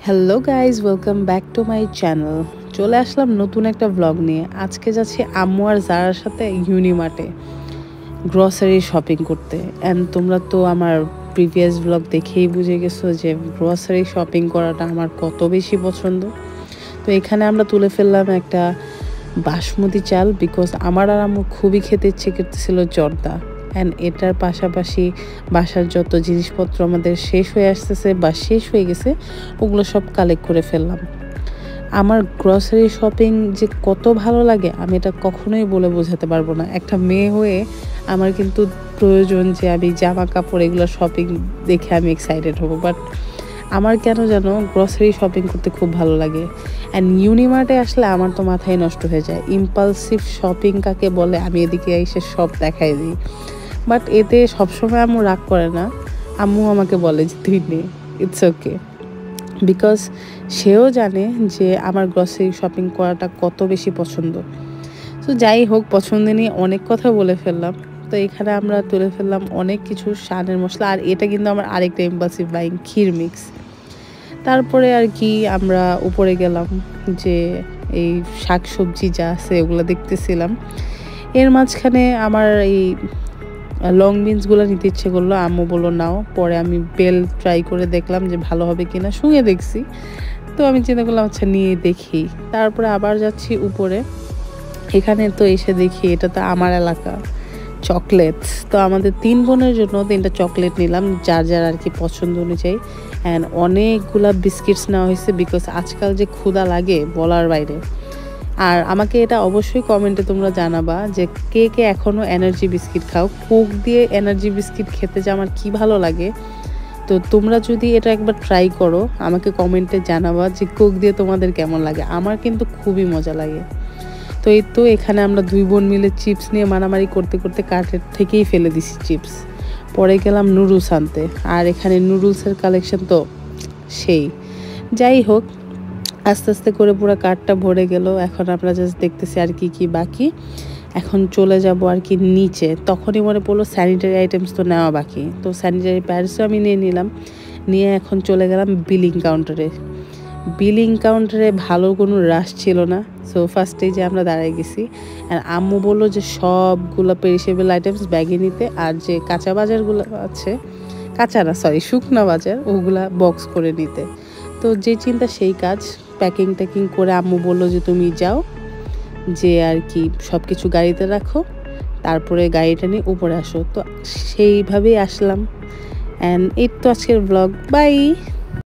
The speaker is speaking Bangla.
Hello guys, welcome back to my channel. চলে আসলাম নতুন একটা ব্লগ নিয়ে। আজকে যাচ্ছি আম্মু আর জারার সাথে ইউনিমার্টে গ্রসারি শপিং করতে। অ্যান্ড তোমরা তো আমার প্রিভিয়াস ব্লগ দেখেই বুঝে গেছো যে গ্রসারি শপিং করাটা আমার কত বেশি পছন্দ। তো এখানে আমরা তুলে ফেললাম একটা বাসমতি চাল, বিকজ আমার আর আম্মু খুবই খেতে ইচ্ছে করতেছিল জর্দা। অ্যান্ড এটার পাশাপাশি বাসার যত জিনিসপত্র আমাদের শেষ হয়ে আসতেছে বা শেষ হয়ে গেছে, ওগুলো সব কালেক্ট করে ফেললাম। আমার গ্রসারি শপিং যে কত ভালো লাগে আমি এটা কখনোই বলে বোঝাতে পারবো না। একটা মেয়ে হয়ে আমার কিন্তু প্রয়োজন যে আমি জামা কাপড় এগুলো শপিং দেখে আমি এক্সাইটেড হব, বাট আমার কেন যেন গ্রসারি শপিং করতে খুব ভালো লাগে। অ্যান্ড ইউনিমার্টে আসলে আমার তো মাথায় নষ্ট হয়ে যায়। ইম্পালসিভ শপিং কাকে বলে আমি এদিকে এসে সব দেখাই দিই, বাট এতে সবসময় আম্মু রাগ করে না। আম্মু আমাকে বলে যে তুই নে, ইটস ওকে, বিকজ সেও জানে যে আমার গ্রসারি শপিং করাটা কত বেশি পছন্দ। তো যাই হোক, পছন্দ নিয়ে অনেক কথা বলে ফেললাম। তো এখানে আমরা তুলে ফেললাম অনেক কিছু শানের মশলা, আর এটা কিন্তু আমার আরেকটা ইম্পালসিভ বাইং, ক্ষীর মিক্স। তারপরে আর কি আমরা উপরে গেলাম, যে এই শাক সবজি যা আছে ওগুলো দেখতেছিলাম। এর মাঝখানে আমার এই লং বিনসগুলো নিতে ইচ্ছে করলো, আম্মু বললো নাও। পরে আমি বেল ট্রাই করে দেখলাম যে ভালো হবে কিনা, শুনে দেখছি। তো আমি চিন্তা করলাম আচ্ছা নিয়ে দেখি। তারপরে আবার যাচ্ছি উপরে। এখানে তো এসে দেখি এটা তো আমার এলাকা, চকলেটস। তো আমাদের 3 বোনের জন্য 3টা চকলেট নিলাম, যার যার আর কি পছন্দ অনুযায়ী। অ্যান্ড অনেকগুলা বিস্কিটস নেওয়া হয়েছে, বিকজ আজকাল যে ক্ষুধা লাগে বলার বাইরে। আর আমাকে এটা অবশ্যই কমেন্টে তোমরা জানাবা যে কে কে এখনও এনার্জি বিস্কিট খাও। কোক দিয়ে এনার্জি বিস্কিট খেতে যে আমার কী ভালো লাগে। তো তোমরা যদি এটা একবার ট্রাই করো, আমাকে কমেন্টে জানাবা যে কোক দিয়ে তোমাদের কেমন লাগে। আমার কিন্তু খুবই মজা লাগে। তো এই তো এখানে আমরা 2 বোন মিলে চিপস নিয়ে মারামারি করতে করতে কার্টের থেকেই ফেলে দিছি চিপস। পরে গেলাম নুডলস আনতে, আর এখানে নুডলসের কালেকশন তো সেই। যাই হোক, আস্তে আস্তে করে পুরো কার্টটা ভরে গেল। এখন আমরা জাস্ট দেখতেছি আর কি কি বাকি। এখন চলে যাব আর কি নিচে। তখনই মনে পড়লো স্যানিটারি আইটেমস তো নেওয়া বাকি। তো স্যানিটারি প্যাডসও আমি নিয়ে নিলাম। নিয়ে এখন চলে গেলাম বিলিং কাউন্টারে। বিলিং কাউন্টারে ভালো কোনো রাশ ছিল না। সো ফার্স্টেই যে আমরা দাঁড়ায় গেছি, আর আম্মু বললো যে সবগুলো পেরিশেবল আইটেমস ব্যাগে নিতে, আর যে কাঁচা বাজারগুলো আছে, কাঁচা না সরি শুকনো বাজার, ওগুলা বক্স করে নিতে। তো যে চিন্তা সেই কাজ, প্যাকিং ট্যাকিং করে আম্মু বললো যে তুমি যাও, যে আর কি সব কিছু গাড়িতে রাখো, তারপরে গাড়িটা নিয়ে উপরে আসো। তো সেইভাবেই আসলাম। অ্যান্ড এই তো আজকের ব্লগ, বাই।